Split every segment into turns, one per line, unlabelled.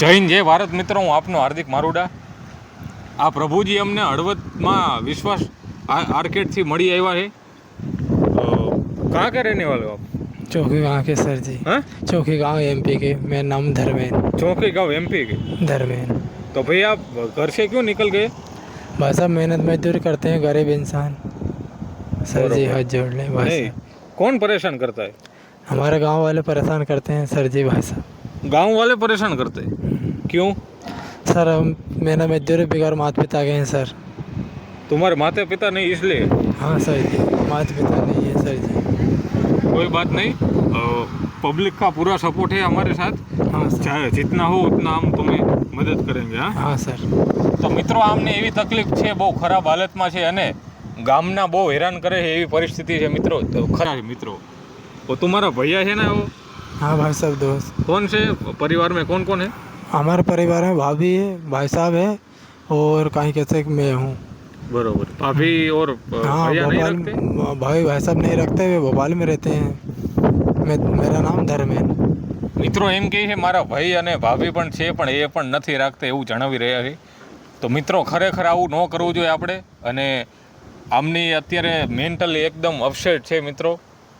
જય હિન્દ જય ભારત મિત્રો, હું આપનો હાર્દિક મારુડા। આ પ્રભુજી અમને હળવદમાં વિશ્વાસ આર્કેડથી મળી આવ્યા છે। कहाँ के रहने वाले हो आप?
चौकी गाँव के सर जी।
हाँ?
चौकी गाँव एमपी के। मेरा नाम धर्मेंद्र।
चौकी गाँव एमपी के
धर्मेंद्र।
तो भैया आप घर से क्यों निकल गए?
भाई साहब मेहनत मजदूरी करते हैं, गरीब इंसान। सर जी हाथ जोड़ लें भाई
नहीं,
साहब।
कौन परेशान करता है?
हमारे गांव वाले परेशान करते हैं सर जी भाई साहब।
गांव वाले परेशान करते हैं? क्यों?
सर हम मेहनत मजदूरी बिगाड़ माता पिता के हैं सर।
तुम्हारे माता पिता नहीं इसलिए?
हाँ सर जी, माता पिता नहीं है सर जी।
कोई बात नहीं, पब्लिक का पूरा सपोर्ट है हमारे साथ।
हाँ सर।
चाहे जितना हो उतना हम तुम्हें મદદ કરેંગે।
હા સર।
તો મિત્રો આમને એવી તકલીફ છે, બહુ ખરાબ હાલતમાં છે અને ગામના બહુ હેરાન કરે છે એવી પરિસ્થિતિ છે મિત્રો। તો ખરા છે મિત્રો, वो तुम्हारा भैया है ना? वो
हाँ भाई साहब दोस्त।
कौन से परिवार में कौन कौन है?
हमारे परिवार में भाभी है, भाई साहब है और कहीं कैसे मैं हूँ।
बरोबर। भाभी और
हाँ
भैया नहीं
भोपाल
रखते?
भाई साहब नहीं रखते, वे भोपाल में रहते हैं। मेरा नाम धर्मेंद्र।
મિત્રો એમ કહે છે મારા ભાઈ અને ભાભી પણ છે પણ એ પણ નથી રાખતા એવું જણાવી રહ્યા છે। તો મિત્રો ખરેખર આવું ન કરવું જોઈએ આપણે, અને આમની અત્યારે મેન્ટલી એકદમ અપસેટ છે મિત્રો।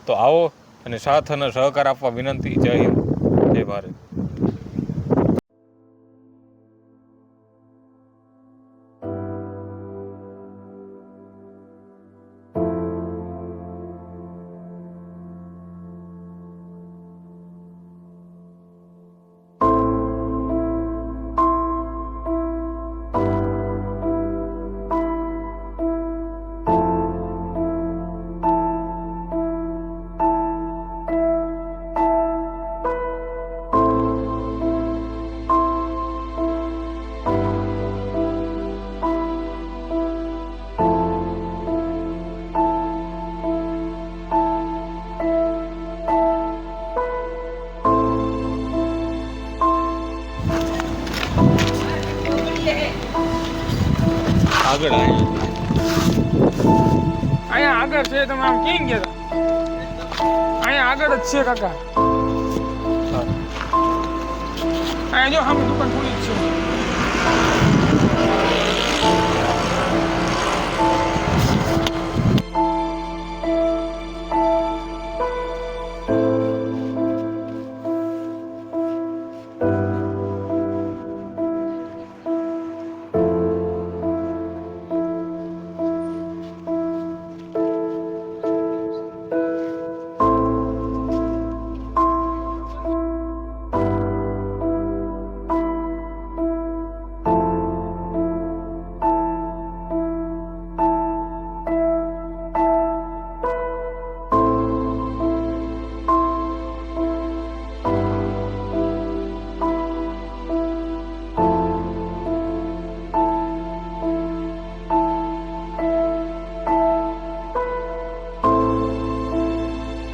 તો આવો અને સાથ અને સહકાર આપવા વિનંતી। જય હિન્દ જય ભારત। આગળ
અહીંયા આગળ છે, તમે આમ ક્યાં ગયા હતા? અહીંયા આગળ જ છે કાકા। અહીંયા જો સામે દુકાન ખુલી જ છે।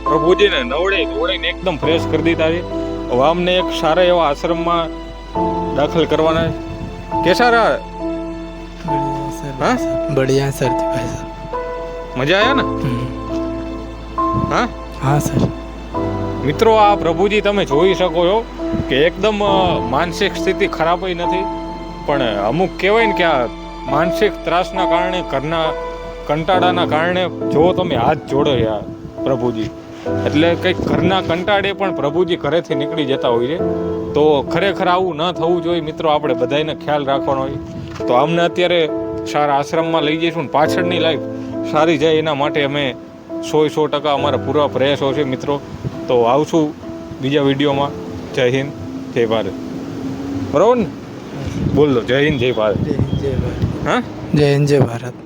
પ્રભુજીને નવડાઈને એકદમ ફ્રેશ કરી દીધા છે। હવે આમને એક સારા એવા આશ્રમમાં દાખલ કરવાના છે। कैसा रहा?
बढ़िया सर
हाँ?
बढ़िया सर जी भाई साहब।
મજા આયા ને? હા
हाँ सर।
મિત્રો આ પ્રભુજી તમે જોઈ શકો છો કે એકદમ માનસિક સ્થિતિ ખરાબ નથી, પણ અમુક કહેવાય ને કે આ માનસિક ત્રાસના કારણે, ઘરના કંટાળાના કારણે જો તમે હાથ જોડો યાર પ્રભુજી, એટલે કંઈક ઘરના કંટાળે પણ પ્રભુજી ઘરેથી નીકળી જતા હોય છે। તો ખરેખર આવું ન થવું જોઈએ મિત્રો, આપણે બધાને ખ્યાલ રાખવાનો હોય। તો આમને અત્યારે સારા આશ્રમમાં લઈ જઈશું, પાછળની લાઈફ સારી જાય એના માટે અમે 100% અમારા પૂરા પ્રયાસો છે મિત્રો। તો આવશું બીજા વિડીયોમાં। જય હિન્દ જય ભારત। બરાબર ને? બોલ દો જય હિન્દ જય ભારત।
जय हिंद जय भारत।
હા
जय हिंद जय भारत।